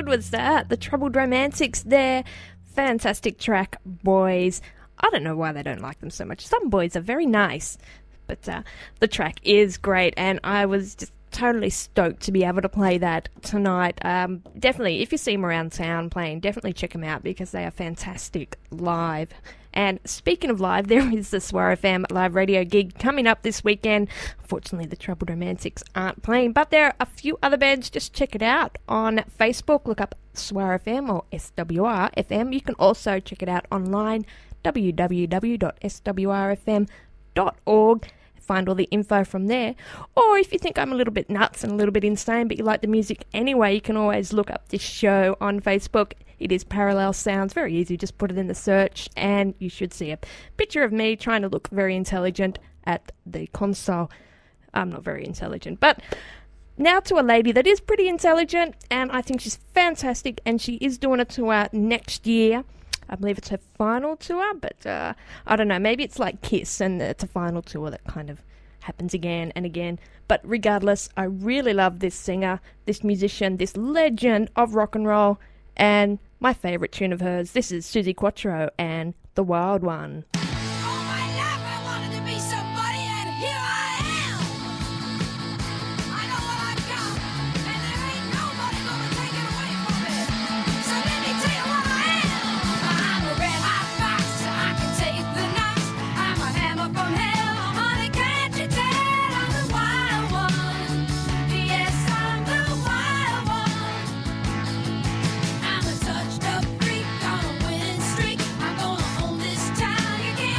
Was that? The Troubled Romantics there. Fantastic track, boys. I don't know why they don't like them so much. Some boys are very nice, but the track is great, and I was just totally stoked to be able to play that tonight. Definitely, if you see them around town playing, definitely check them out because they are fantastic live. And speaking of live, there is the Gwar FM live radio gig coming up this weekend. Unfortunately, the Troubled Romantics aren't playing, but there are a few other bands. Just check it out on Facebook. Look up Gwar FM or SWR FM. You can also check it out online, www.swrfm.org. Find all the info from there. Or if you think I'm a little bit nuts and a little bit insane, but you like the music anyway, you can always look up this show on Facebook. It is Parallel Sounds. Very easy. Just put it in the search and you should see a picture of me trying to look very intelligent at the console. I'm not very intelligent, but now to a lady that is pretty intelligent, and I think she's fantastic, and she is doing a tour next year. I believe it's her final tour, but I don't know. Maybe it's like Kiss, and it's a final tour that kind of happens again and again. But regardless, I really love this singer, this musician, this legend of rock and roll, and my favourite tune of hers. This is Suzi Quatro and The Wild One. I'm a touched up freak on a winning streak. I'm gonna own this town. You can't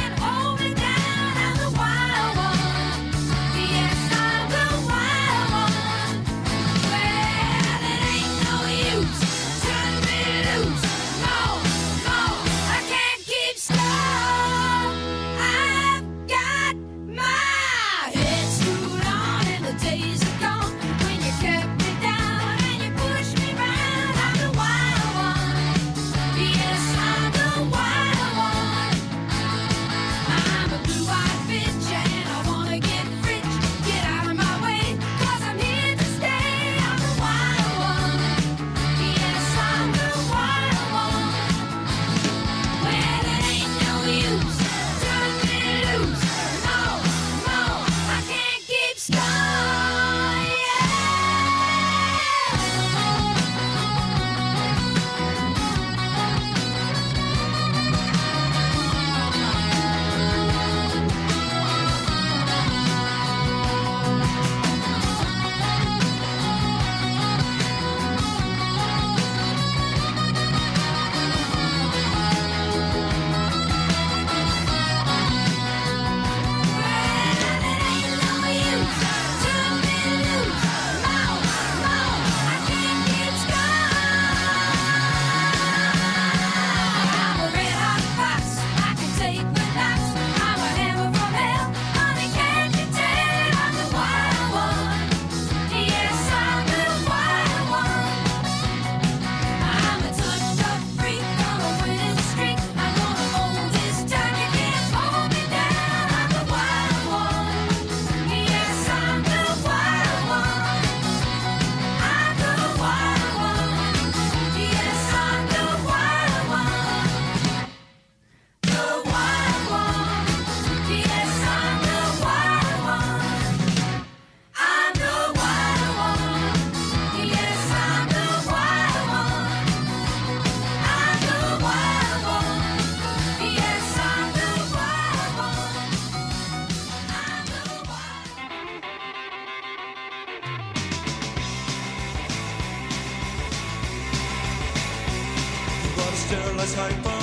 less hypo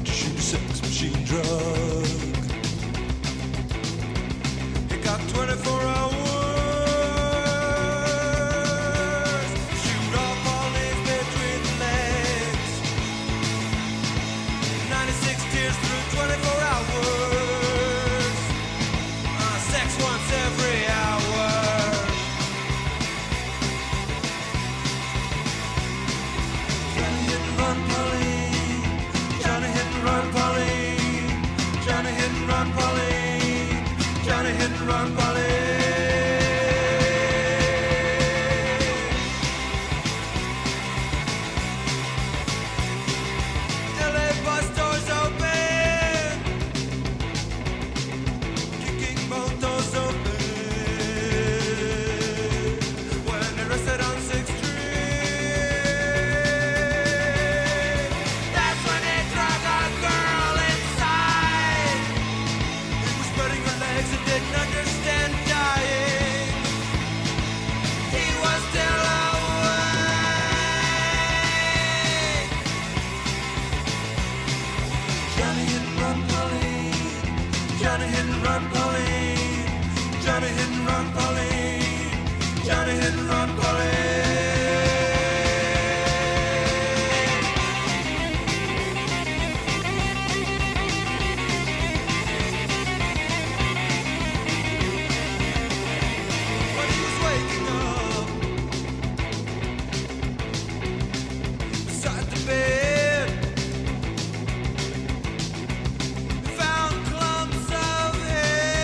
to shoot a sex machine drug. He got 24 hours to shoot off all his between the legs. 96 tears through 24 hours. Sex once every hour. Johnny hit and run, Polly. Johnny hit and run, Polly. Johnny hit and run, Polly. Johnny hit and run, Polly. LA bus doors open, kicking both doors open. When they rested on 6th Street, that's when they drug a girl inside. He was spreading her legs and didn't understand dying. He was still awake. Johnny hit and run, Polly. Johnny hit and run, Polly. Johnny hit and run, Polly. Johnny hit and run, Polly. When he was waking up beside the bed, he found clumps of hair.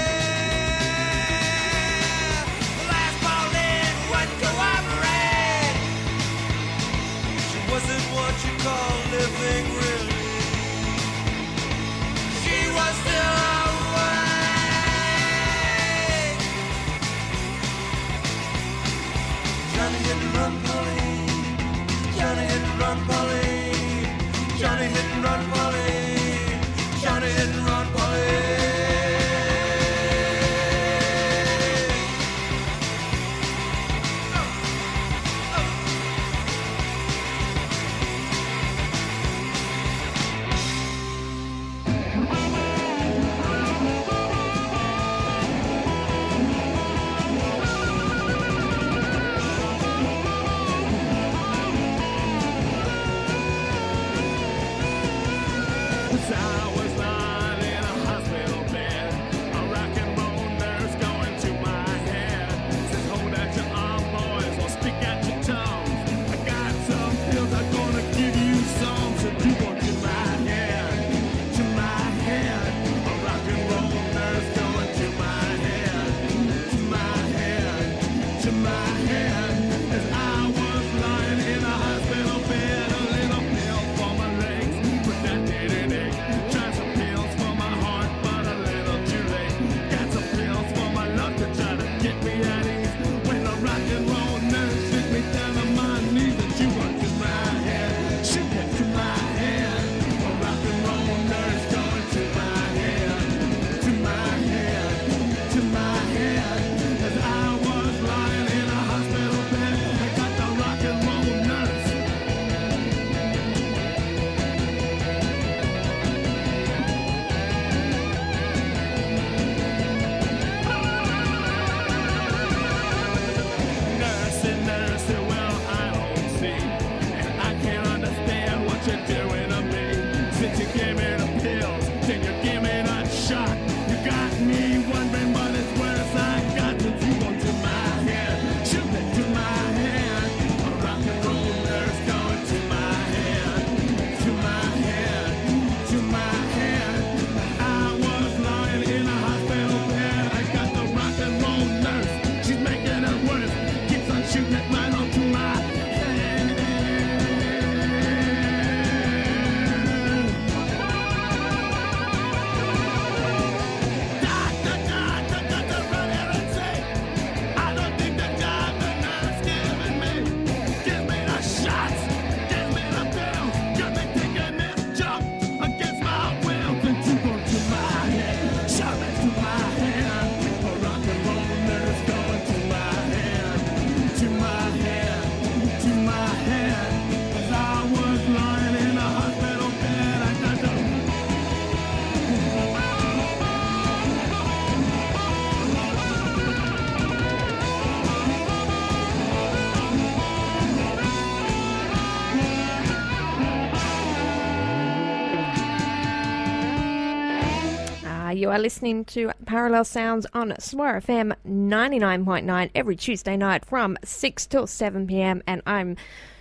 You are listening to Parallel Sounds on Swar FM 99.9 every Tuesday night from 6 till 7 p.m. And I'm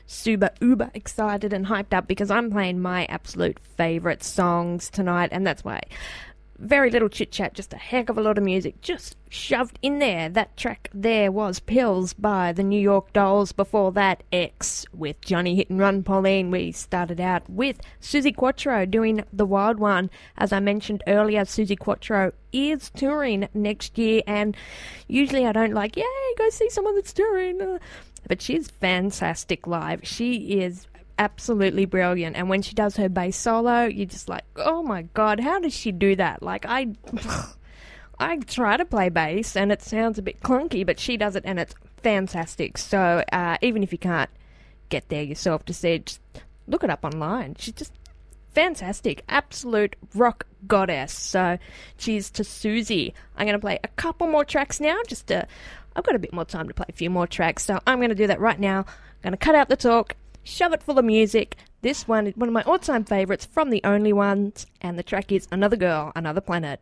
super uber excited and hyped up because I'm playing my absolute favourite songs tonight, and that's why. Very little chit-chat, just a heck of a lot of music just shoved in there. That track there was Pills by the New York Dolls. Before that, X with Johnny Hit and Run Pauline. We started out with Suzi Quatro doing The Wild One. As I mentioned earlier, Suzi Quatro is touring next year, and usually I don't like, yay, go see someone that's touring. But she's fantastic live. She is absolutely brilliant, and when she does her bass solo, you're just like, oh my god, how does she do that? Like, I try to play bass and it sounds a bit clunky, but she does it and it's fantastic. So even if you can't get there yourself to see it, just look it up online. She's just fantastic, absolute rock goddess. So cheers to Suzi. I'm going to play a couple more tracks now, I've got a bit more time to play a few more tracks, so I'm going to do that right now. I'm going to cut out the talk, shove it full of music. This one is one of my all-time favourites from The Only Ones, and the track is Another Girl, Another Planet.